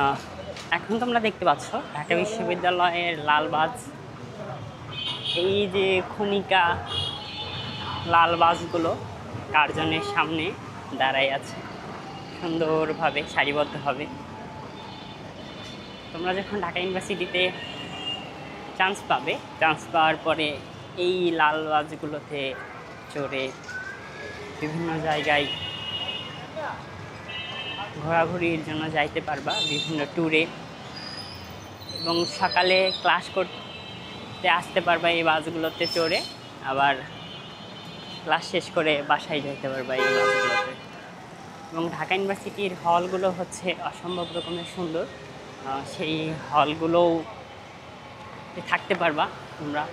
আহ, এখন তোমরা দেখতে পাচ্ছ ঢাকা বিশ্ববিদ্যালয়ের লালবাজ, এই যে খনিকা লাল বাসগুলো কার্জনের সামনে দাঁড়াই আছে সুন্দরভাবে সারিবদ্ধভাবে। তোমরা যখন ঢাকা ইউনিভার্সিটিতে চান্স পাবে, চান্স পাওয়ার পরে এই লাল বাসগুলোতে চড়ে বিভিন্ন জায়গায় ঘোরাঘুরির জন্য যাইতে পারবা, বিভিন্ন ট্যুরে, এবং সকালে ক্লাস করতে আসতে পারবা এই বাসগুলোতে চড়ে, আবার ক্লাস শেষ করে বাসায় যেতে পারবা এই বাসগুলোতে। এবং ঢাকা ইউনিভার্সিটির হলগুলো হচ্ছে অসম্ভব রকমের সুন্দর, সেই হলগুলোও থাকতে পারবা তোমরা।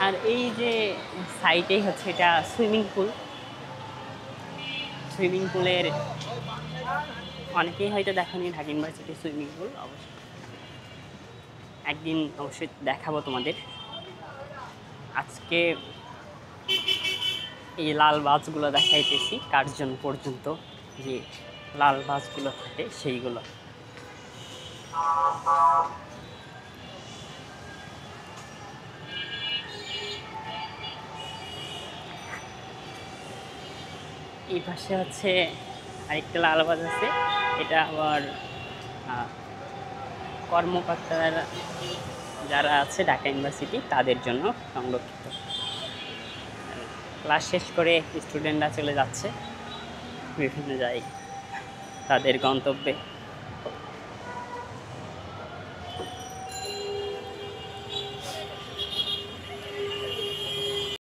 আর এই যে সাইটেই হচ্ছে এটা সুইমিং পুল, সুইমিং পুলের অনেকেই হয়তো দেখেনি ঢাকা ইউনিভার্সিটির সুইমিং পুল, অবশ্যই একদিন অবশ্যই দেখাবো তোমাদের। আজকে এই লাল বাসগুলো দেখাইতেছি কার্জন পর্যন্ত, যে লাল বাসগুলো থাকে সেইগুলো। এই পাশে হচ্ছে আরেকটা লাল বাস আছে, এটা আবার কর্মকর্তারা যারা আছে ঢাকা ইউনিভার্সিটি তাদের জন্য সংরক্ষিত। ক্লাস শেষ করে স্টুডেন্টরা চলে যাচ্ছে বিভিন্ন জায়গায় তাদের গন্তব্যে।